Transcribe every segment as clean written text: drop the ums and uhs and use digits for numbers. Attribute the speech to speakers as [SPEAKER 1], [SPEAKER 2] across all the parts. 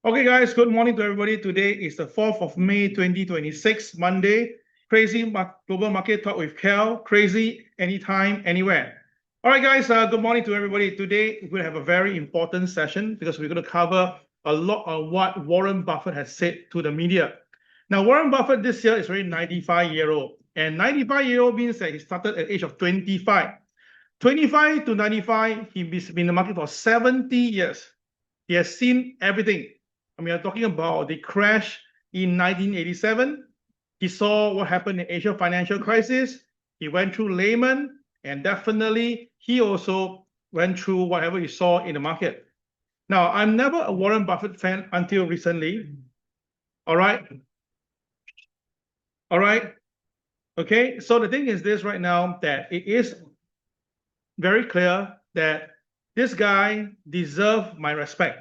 [SPEAKER 1] Okay, guys, good morning to everybody. Today is the 4th of May, 2026, Monday. CRAZII Global Market Talk with KEL. CRAZII anytime, anywhere. All right, guys, good morning to everybody. Today, we're going to have a very important session because we're going to cover a lot of what Warren Buffett has said to the media. Now, Warren Buffett this year is already 95-year-old. And 95-year-old means that he started at the age of 25. 25 to 95, he's been in the market for 70 years. He has seen everything. We are talking about the crash in 1987. He saw what happened in the Asian financial crisis. He went through Lehman, and definitely he also went through whatever he saw in the market. Now, I'm never a Warren Buffett fan until recently. All right. Okay, so the thing is this right now, that it is very clear that this guy deserves my respect.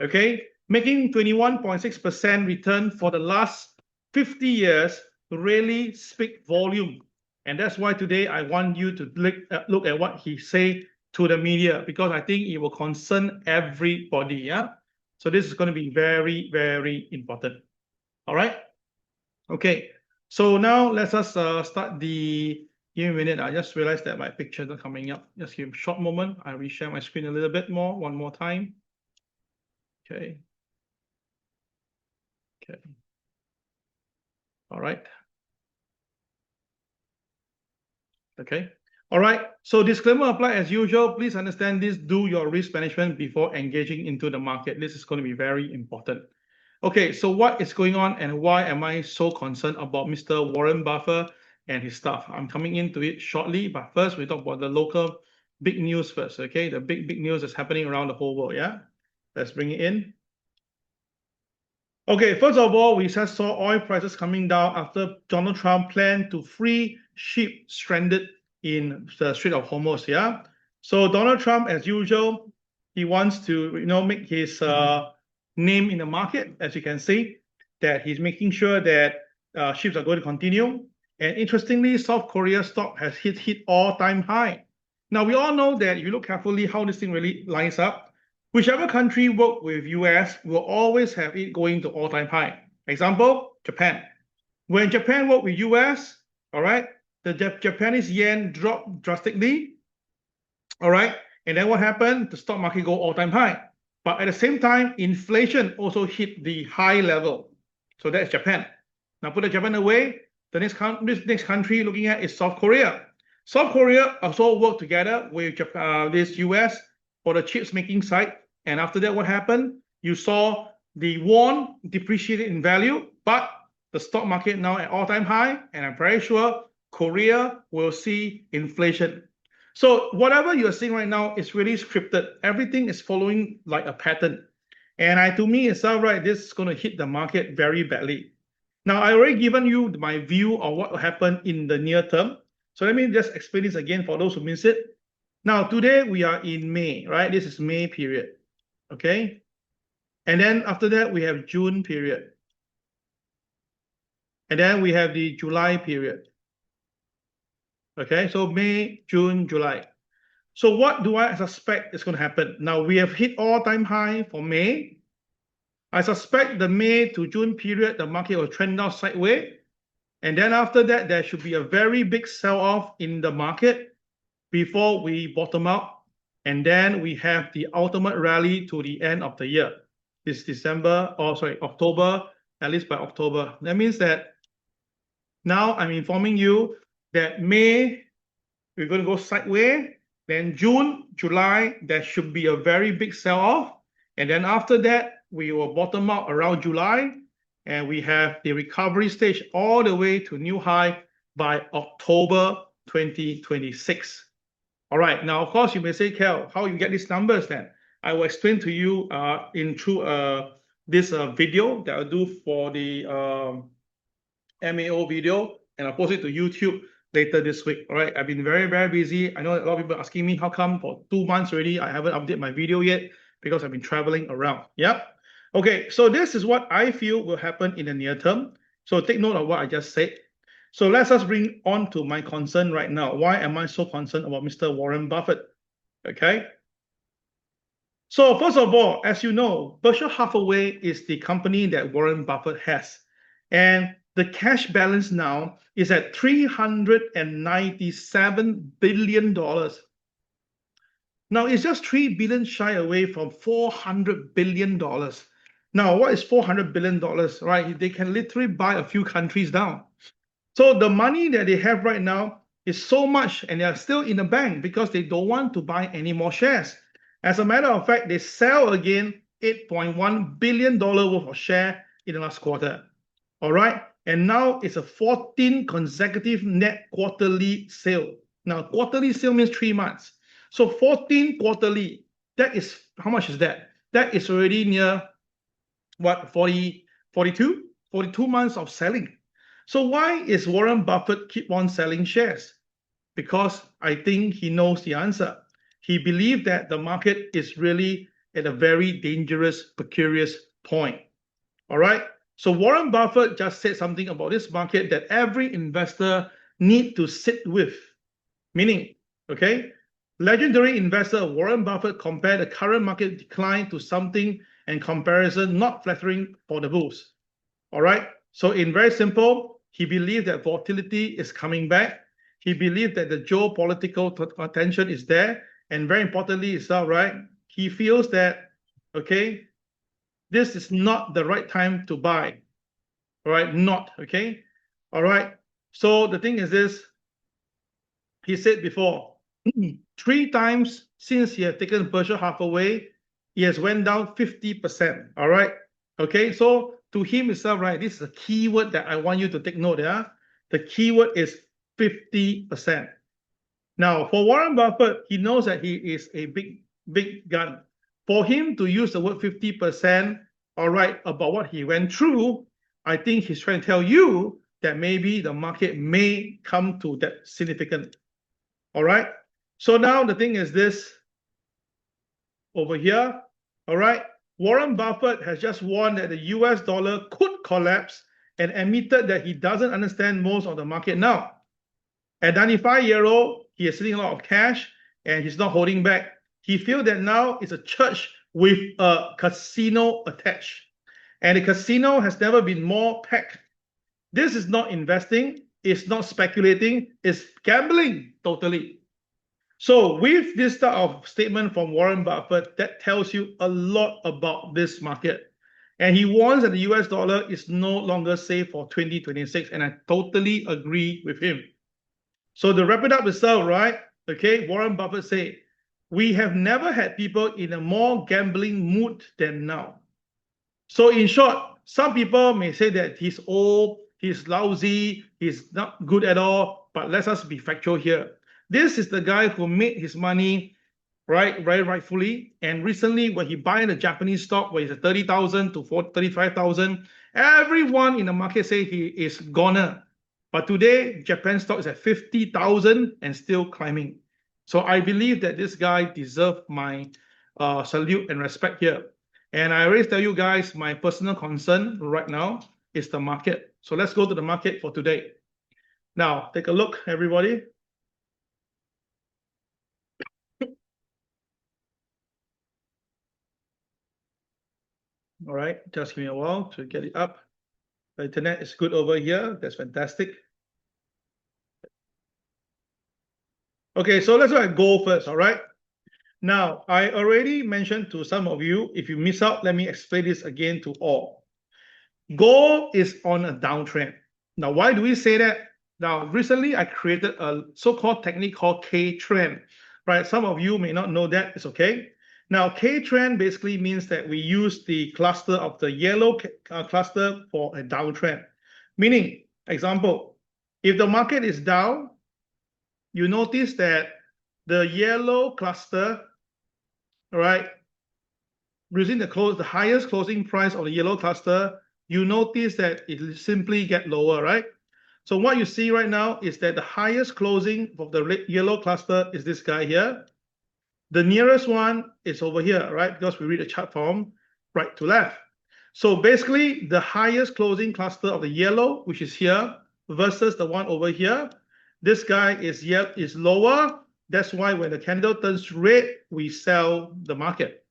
[SPEAKER 1] Okay, making 21.6% return for the last 50 years to really speak volume. And that's why today I want you to look at what he say to the media, because I think it will concern everybody. Yeah. So this is going to be very, very important. All right. Okay. So now let's us start the. Give me a minute. I just realized that my pictures are coming up. Just give me a short moment. I reshare my screen a little bit more. One more time. Okay. All right. Okay. All right. So disclaimer apply as usual. Please understand this. Do your risk management before engaging into the market. This is going to be very important. Okay. So what is going on and why am I so concerned about Mr. Warren Buffett and his stuff? I'm coming into it shortly, but first we talk about the local big news first. Okay. The big news is happening around the whole world. Yeah. Let's bring it in. Okay, first of all, we just saw oil prices coming down after Donald Trump planned to free ship stranded in the Strait of Hormuz. Yeah, so Donald Trump, as usual, he wants to make his name in the market. As you can see, that he's making sure that ships are going to continue. And interestingly, South Korea stock has hit all-time high. Now we all know that if you look carefully how this thing really lines up. Whichever country work with US will always have it going to all-time high. Example, Japan. When Japan worked with US, all right, the Japanese yen dropped drastically, all right, and then what happened? The stock market go all-time high. But at the same time, inflation also hit the high level. So that's Japan. Now put the Japan away. The next country looking at is South Korea. South Korea also worked together with this US for the chips making side. And after that, what happened? You saw the won depreciated in value, but the stock market now at all-time high. And I'm very sure Korea will see inflation. So whatever you're seeing right now is really scripted. Everything is following like a pattern. And to me, it's all right. This is going to hit the market very badly. Now, I already given you my view of what will happen in the near term. So let me just explain this again for those who miss it. Now, today we are in May, right? This is May period, okay? And then after that, we have June period. And then we have the July period. Okay, so May, June, July. So what do I suspect is going to happen? Now, we have hit all-time high for May. I suspect the May to June period, the market will trend down sideways. And then after that, there should be a very big sell-off in the market before we bottom out, and then we have the ultimate rally to the end of the year. This October, at least by October. That means that now I'm informing you that May, we're going to go sideways. Then June, July, there should be a very big sell-off. And then after that, we will bottom out around July, and we have the recovery stage all the way to new high by October 2026. All right, now, of course, you may say, KEL, how you get these numbers then? I will explain to you through this video that I'll do for the MAO video, and I'll post it to YouTube later this week. All right, I've been very, very busy. I know a lot of people are asking me how come for 2 months already I haven't updated my video yet, because I've been traveling around. Yeah. Okay, so this is what I feel will happen in the near term. So take note of what I just said. So let's just bring on to my concern right now. Why am I so concerned about Mr. Warren Buffett? Okay. So first of all, as you know, Berkshire Hathaway is the company that Warren Buffett has. And the cash balance now is at $397 billion. Now, it's just 3 billion shy away from $400 billion. Now, what is $400 billion, right? They can literally buy a few countries down. So the money that they have right now is so much, and they are still in the bank because they don't want to buy any more shares. As a matter of fact, they sell again $8.1 billion worth of share in the last quarter. All right. And now it's a 14 consecutive net quarterly sale. Now, quarterly sale means 3 months. So 14 quarterly, that is, how much is that? That is already near, what, 42 months of selling. So why is Warren Buffett keep on selling shares? Because I think he knows the answer. He believes that the market is really at a very dangerous, precarious point. All right. So Warren Buffett just said something about this market that every investor need to sit with. Meaning, okay, legendary investor Warren Buffett compared the current market decline to something in comparison not flattering for the bulls. All right. So in very simple, he believed that volatility is coming back. He believed that the geopolitical tension is there. And very importantly, is that right? He feels that, okay, this is not the right time to buy. All right, not, okay? All right. So the thing is this, he said before, 3 times since he had taken Berkshire Hathaway, he has went down 50%. All right. Okay. So to him itself, right, this is a keyword that I want you to take note. Yeah. The keyword is 50%. Now, for Warren Buffett, he knows that he is a big gun. For him to use the word 50%, all right, about what he went through, I think he's trying to tell you that maybe the market may come to that significant. All right. So now the thing is this over here. All right. Warren Buffett has just warned that the US dollar could collapse and admitted that he doesn't understand most of the market now. At 95-year-old, he is sitting a lot of cash and he's not holding back. He feels that now it's a church with a casino attached. And the casino has never been more packed. This is not investing, it's not speculating, it's gambling totally. So with this type of statement from Warren Buffett, that tells you a lot about this market. And he warns that the US dollar is no longer safe for 2026. And I totally agree with him. So to wrap it up itself, right? Okay, Warren Buffett said, we have never had people in a more gambling mood than now. So in short, some people may say that he's old, he's lousy, he's not good at all, but let us be factual here. This is the guy who made his money, right, very rightfully. And recently, when he bought the Japanese stock, where it's at 30,000 to 35,000, everyone in the market say he is goner. But today, Japan stock is at 50,000 and still climbing. So I believe that this guy deserves my salute and respect here. And I always tell you guys, my personal concern right now is the market. So let's go to the market for today. Now, take a look, everybody. All right, just give me a while to get it up. The internet is good over here. That's fantastic. Okay, so let's look at gold first, all right? Now, I already mentioned to some of you, if you miss out, let me explain this again to all. Gold is on a downtrend. Now, why do we say that? Now, recently I created a so-called technique called K-trend, right? Some of you may not know that, it's okay. Now, K-trend basically means that we use the cluster of the yellow cluster for a downtrend. Meaning, example, if the market is down, you notice that the yellow cluster, all right, using the highest closing price of the yellow cluster, you notice that it simply get lower, right? So what you see right now is that the highest closing of the yellow cluster is this guy here. The nearest one is over here, right? Because we read the chart from right to left. So basically, the highest closing cluster of the yellow, which is here, versus the one over here, this guy is lower. That's why when the candle turns red, we sell the market.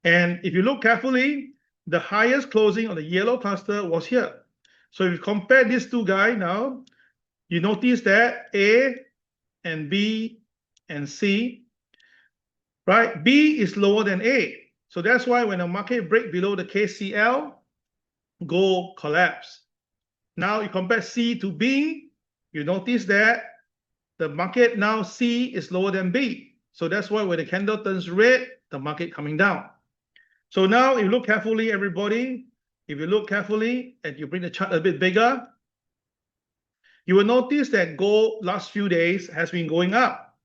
[SPEAKER 1] And if you look carefully, the highest closing on the yellow cluster was here. So if you compare these two guys now, you notice that A and B and C, right? B is lower than A. So that's why when the market break below the KCL, gold collapse. Now you compare C to B, you notice that the market now C is lower than B. So that's why when the candle turns red, the market coming down. So now if you look carefully, everybody, if you look carefully and you bring the chart a bit bigger, you will notice that gold last few days has been going up.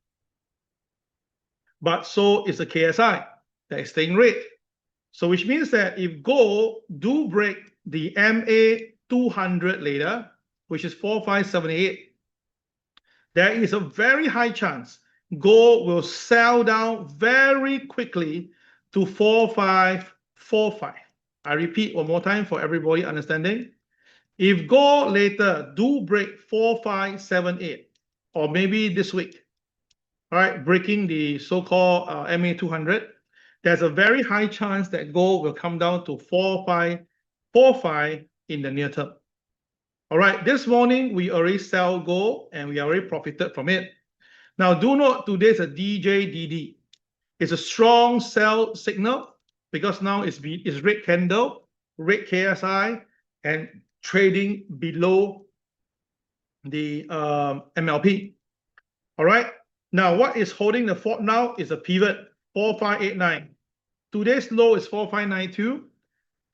[SPEAKER 1] But so is the KSI that is staying red. So which means that if gold do break the MA 200 later, which is 4578, there is a very high chance gold will sell down very quickly to 4545. I repeat one more time for everybody understanding. If gold later do break 4578, or maybe this week, all right, breaking the so-called MA 200, there's a very high chance that gold will come down to 4545 in the near term. All right, this morning we already sell gold and we already profited from it. Now do note today's a DJDD. It's a strong sell signal because now it's red candle, red KSI, and trading below the MLP. All right. Now what is holding the fort now is a pivot 4589. Today's low is 4592.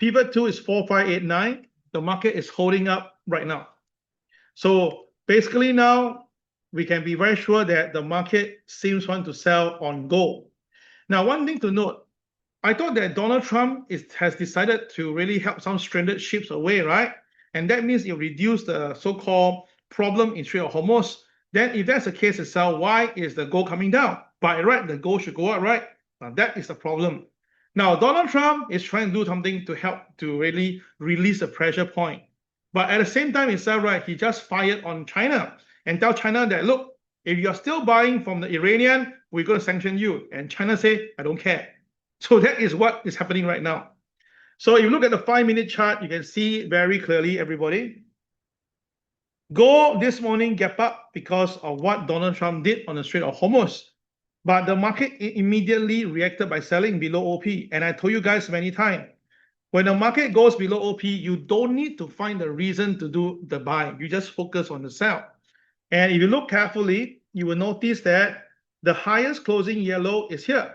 [SPEAKER 1] Pivot 2 is 4589. The market is holding up right now. So basically now we can be very sure that the market seems want to sell on gold. Now, one thing to note, I thought that Donald Trump has decided to really help some stranded ships away, right? And that means it reduced the so-called problem in Strait of Hormuz. Then if that's the case itself, why is the gold coming down? By right, the gold should go up, right? Now that is the problem. Now, Donald Trump is trying to do something to help to really release the pressure point. But at the same time itself, right, he just fired on China and tell China that, look, if you're still buying from the Iranian, we're going to sanction you. And China say, I don't care. So that is what is happening right now. So if you look at the 5-minute chart, you can see very clearly, everybody. Gold this morning gap up because of what Donald Trump did on the Strait of Hormuz. But the market immediately reacted by selling below OP. And I told you guys many times, when the market goes below OP, you don't need to find a reason to do the buy. You just focus on the sell. And if you look carefully, you will notice that the highest closing yellow is here.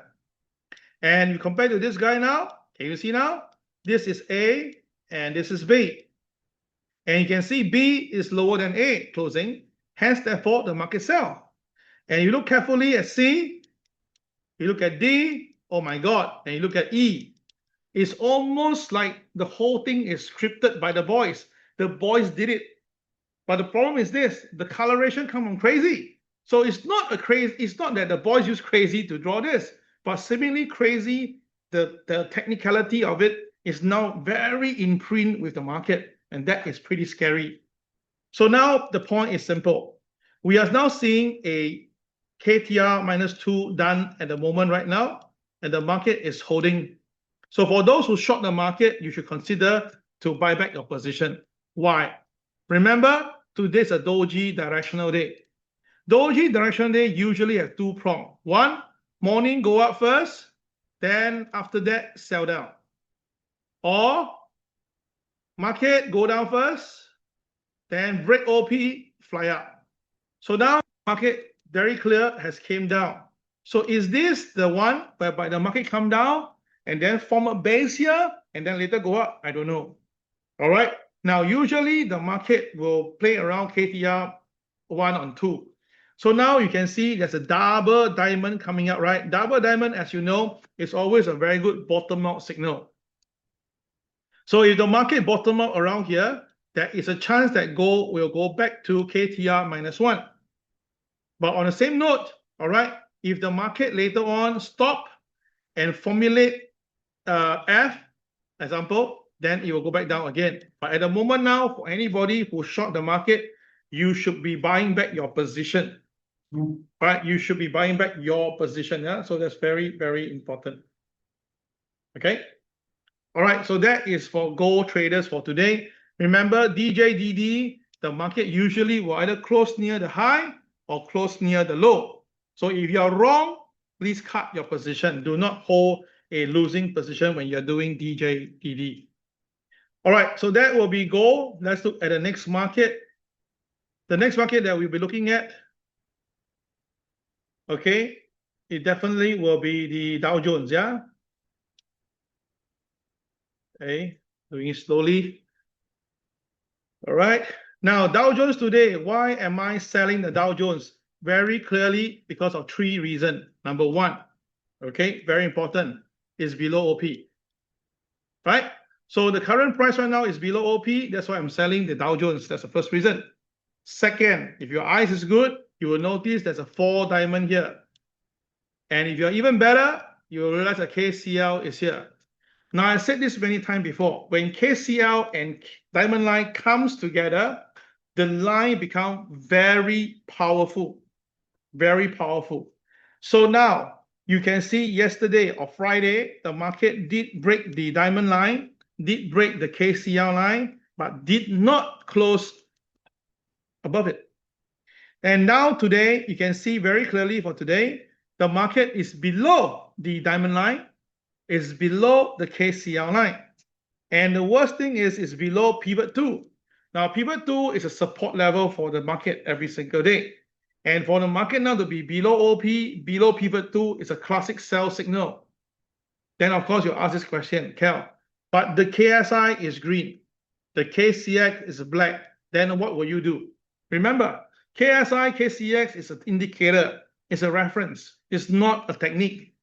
[SPEAKER 1] And you compare to this guy now, can you see now? This is A and this is B. And you can see B is lower than A closing, hence therefore the market sell. And you look carefully at C, you look at D, oh my God, and you look at E. It's almost like the whole thing is scripted by the boys. The boys did it. But the problem is this, the coloration comes from CRAZII. So it's not that the boys use CRAZII to draw this, but seemingly CRAZII, the technicality of it is now very in print with the market. And that is pretty scary. So now the point is simple. We are now seeing a KTR -2 done at the moment right now, and the market is holding. So for those who short the market, you should consider to buy back your position. Why? Remember, today's a Doji directional day. Doji directional day usually have two prongs. One, morning go up first, then after that sell down. Or market go down first, then break OP, fly up. So now market very clear has came down. So is this the one whereby the market come down and then form a base here and then later go up? I don't know. All right. Now usually the market will play around KTR 1 on 2. So now you can see there's a double diamond coming out, right? Double diamond, as you know, is always a very good bottom out signal. So if the market bottom out around here, there is a chance that gold will go back to KTR -1. But on the same note, all right, if the market later on stop and formulate F, example, then it will go back down again. But at the moment now, for anybody who short the market, you should be buying back your position. Right? You should be buying back your position. Yeah. So that's very, very important. Okay. All right. So that is for gold traders for today. Remember, DJDD, the market usually will either close near the high or close near the low. So if you're wrong, please cut your position. Do not hold a losing position when you're doing DJDD. All right, so that will be gold. Let's look at the next market. The next market that we'll be looking at, okay, it definitely will be the Dow Jones, yeah? Okay, doing it slowly. All right, now Dow Jones today, why am I selling the Dow Jones? Very clearly because of three reasons. Number one, okay, very important, is below OP, right? So the current price right now is below OP. That's why I'm selling the Dow Jones. That's the first reason. Second, if your eyes is good, you will notice there's a 4 diamond here. And if you're even better, you will realize that KCL is here. Now, I said this many times before. When KCL and diamond line comes together, the line becomes very powerful. Very powerful. So now, you can see yesterday or Friday, the market did break the diamond line, did break the KCL line, but did not close above it. And now today, you can see very clearly for today, the market is below the diamond line, is below the KCL line. And the worst thing is it's below pivot 2. Now, pivot 2 is a support level for the market every single day. And for the market now to be below OP, below pivot 2 is a classic sell signal. Then, of course, you ask this question, KEL, but the KSI is green, the KCX is black. Then what will you do? Remember, KSI, KCX is an indicator, it's a reference, it's not a technique,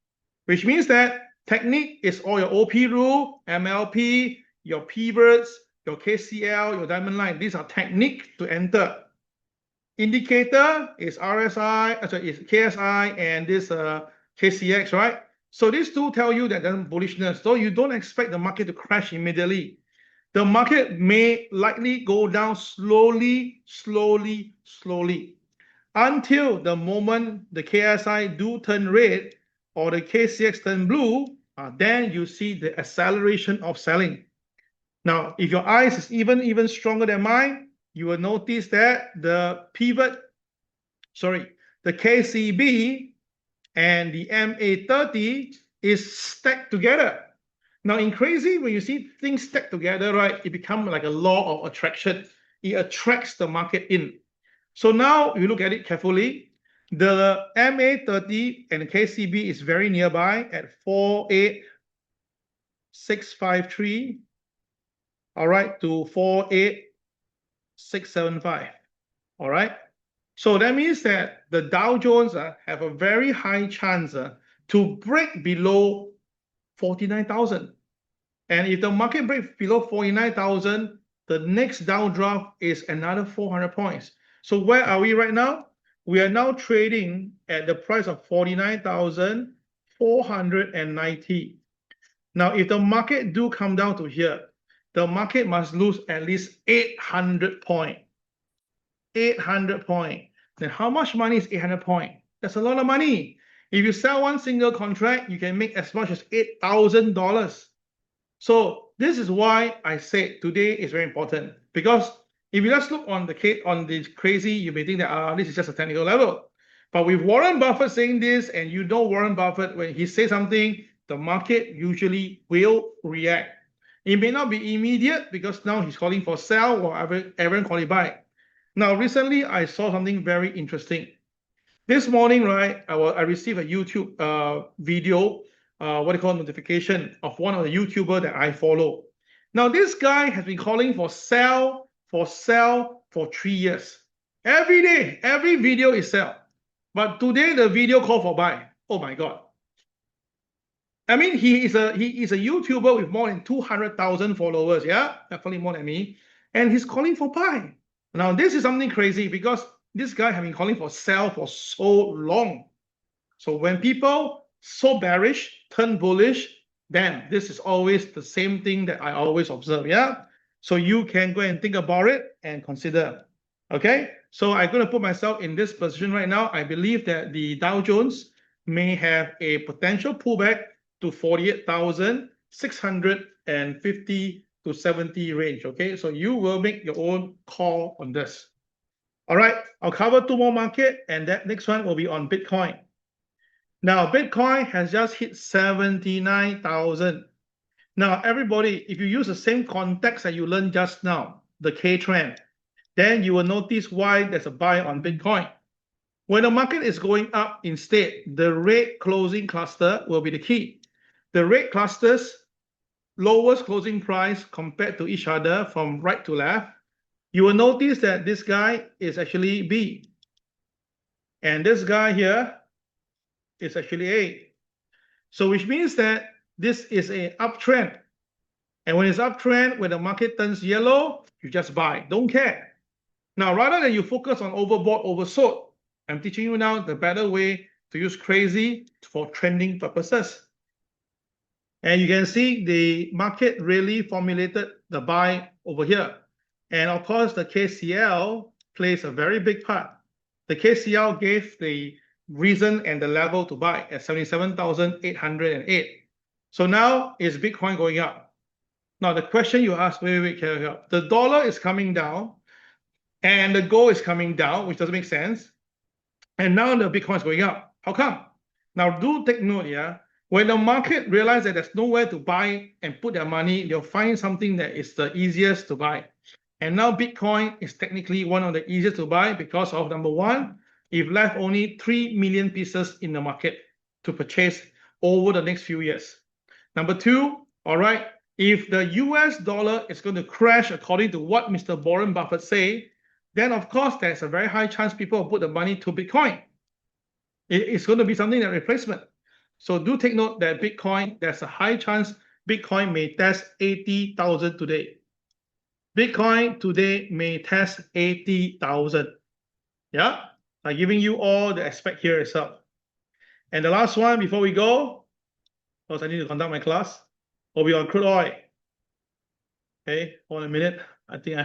[SPEAKER 1] which means that technique is all your OP rule, MLP, your pivots, your KCL, your diamond line. These are techniques to enter. Indicator is RSI, sorry, is KSI and this KCX, right? So these two tell you that there's bullishness. So you don't expect the market to crash immediately. The market may likely go down slowly, until the moment the KSI do turn red or the KCX turn blue, then you see the acceleration of selling. Now, if your eyes is even stronger than mine, you will notice that the pivot, the KCB and the MA30 is stacked together. Now, in CRAZII, when you see things stacked together, right, it becomes like a law of attraction. It attracts the market in. So now, if you look at it carefully, the MA30 and the KCB is very nearby at 48653, all right, to 48675, all right? So that means that the Dow Jones have a very high chance to break below 49,000. And if the market breaks below 49,000, the next downdraft is another 400 points. So where are we right now? We are now trading at the price of 49,490. Now, if the market do come down to here, the market must lose at least 800 points. 800 points. Then how much money is 800 points? That's a lot of money. If you sell one single contract, you can make as much as $8,000. So this is why I say today is very important, because if you just look on the CRAZII, you may think that this is just a technical level. But with Warren Buffett saying this, and you know Warren Buffett, when he says something, the market usually will react. It may not be immediate because now he's calling for sell or everyone calling buy. Now, recently I saw something very interesting. This morning, right, I received a YouTube video, notification of one of the YouTubers that I follow. Now, this guy has been calling for sell for 3 years. Every day, every video is sell. But today the video called for buy. Oh my God. I mean, he is a YouTuber with more than 200,000 followers, yeah? Definitely more than me. And he's calling for buy. Now, this is something crazy because this guy has been calling for sell for so long. So when people so bearish turn bullish, then this is always the same thing that I always observe, yeah? So you can go and think about it and consider, okay? So I'm going to put myself in this position right now. I believe that the Dow Jones may have a potential pullback to 48,000, 650 to 70 range. Okay, so you will make your own call on this. All right, I'll cover two more market, and that next one will be on Bitcoin. Now, Bitcoin has just hit 79,000. Now, everybody, if you use the same context that you learned just now, the K trend, then you will notice why there's a buy on Bitcoin. When the market is going up instead, the red closing cluster will be the key. The red clusters, lowest closing price compared to each other from right to left, you will notice that this guy is actually B. And this guy here is actually A. So which means that this is an uptrend. And when it's uptrend, when the market turns yellow, you just buy. Don't care. Now, rather than you focus on overbought, oversold, I'm teaching you now the better way to use CRAZII for trending purposes. And you can see the market really formulated the buy over here. And of course, the KCL plays a very big part. The KCL gave the reason and the level to buy at 77,808. So now is Bitcoin going up? Now the question you ask, wait, the dollar is coming down and the gold is coming down, which doesn't make sense. And now the Bitcoin is going up. How come? Now do take note, yeah. When the market realizes that there's nowhere to buy and put their money, they'll find something that is the easiest to buy. And now Bitcoin is technically one of the easiest to buy because of number one, you've left only 3 million pieces in the market to purchase over the next few years. Number two, all right, if the US dollar is going to crash according to what Mr. Warren Buffett say, then of course there's a very high chance people will put the money to Bitcoin. It's going to be something that replacement. So do take note that Bitcoin, there's a high chance Bitcoin may test 80,000 today. Bitcoin today may test 80,000. Yeah, I'm giving you all the aspect here itself. And the last one before we go, because I need to conduct my class, will be on crude oil. Okay, hold on a minute. I think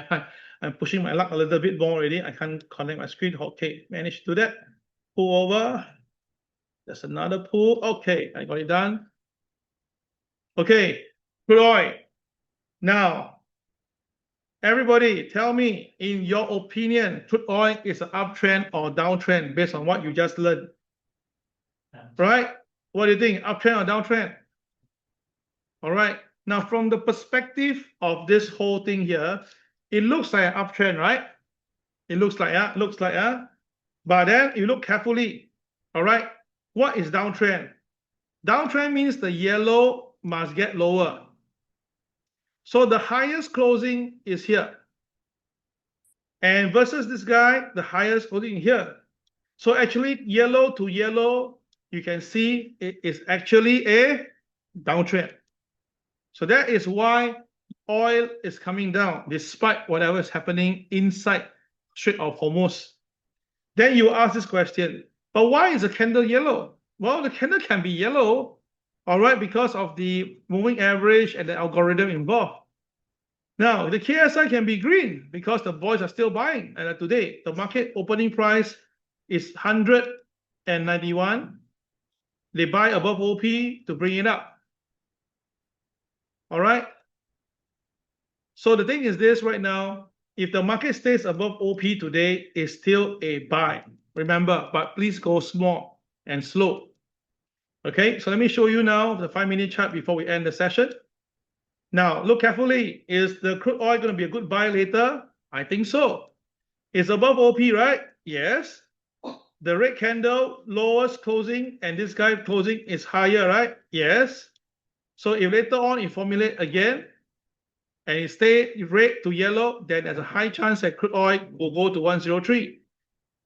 [SPEAKER 1] I'm pushing my luck a little bit more already. I can't connect my screen. Okay, managed to do that. Pull over. There's another pull. Okay, I got it done. Okay, crude oil. Now, everybody, tell me, in your opinion, crude oil is an uptrend or downtrend based on what you just learned? Right? What do you think? Uptrend or downtrend? All right. Now, from the perspective of this whole thing here, it looks like an uptrend, right? It looks like but then you look carefully. All right. What is downtrend? Downtrend means the yellow must get lower. So the highest closing is here. And versus this guy, the highest closing here. So actually, yellow to yellow, you can see it is actually a downtrend. So that is why oil is coming down despite whatever is happening inside Strait of Hormuz. Then you ask this question, but why is the candle yellow? Well, the candle can be yellow, all right, because of the moving average and the algorithm involved. Now, the KSI can be green because the boys are still buying. And today, the market opening price is 191. They buy above OP to bring it up. All right. So the thing is this right now, if the market stays above OP today, it's still a buy. Remember, but please go small and slow. Okay, so let me show you now the 5-minute chart before we end the session. Now, look carefully. Is the crude oil going to be a good buy later? I think so. It's above OP, right? Yes. The red candle, lowest closing, and this guy closing is higher, right? Yes. So if later on you formulate again, and it stay red to yellow, then there's a high chance that crude oil will go to 103.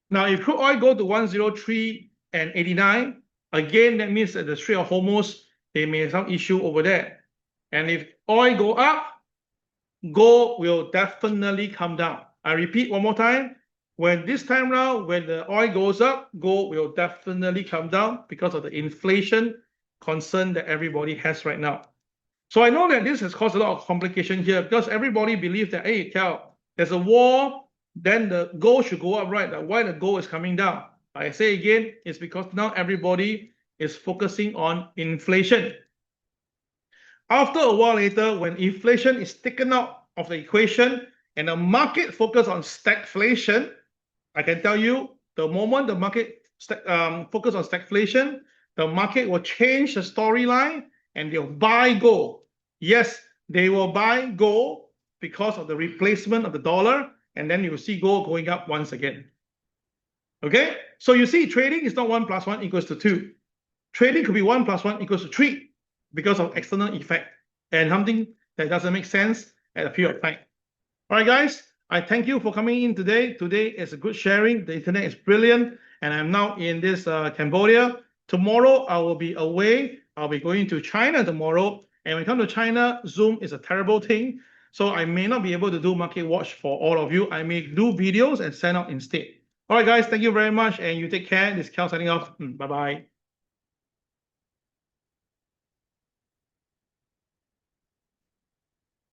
[SPEAKER 1] Now, if crude oil go to 103 and 89, again, that means that the Strait of Hormuz, they may have some issue over there. And if oil go up, gold will definitely come down. I repeat one more time. When this time round, when the oil goes up, gold will definitely come down because of the inflation concern that everybody has right now. So I know that this has caused a lot of complication here because everybody believes that, hey, Cal, there's a war, then the gold should go up, right? Like why the gold is coming down? I say again, it's because now everybody is focusing on inflation. After a while later, when inflation is taken out of the equation and the market focus on stagflation, I can tell you the moment the market focus on stagflation, the market will change the storyline and they'll buy gold. Yes, they will buy gold because of the replacement of the dollar, and then you will see gold going up once again. Okay, so you see, trading is not 1 + 1 = 2. Trading could be 1 + 1 = 3 because of external effect and something that doesn't make sense at a period of time. All right, guys, I thank you for coming in today. Today is a good sharing. The internet is brilliant, and I'm now in this Cambodia. Tomorrow I will be away. I'll be going to China tomorrow, and when I come to China, Zoom is a terrible thing. So I may not be able to do market watch for all of you. I may do videos and send out instead. All right, guys, thank you very much, and you take care. This is KEL signing off. Bye-bye.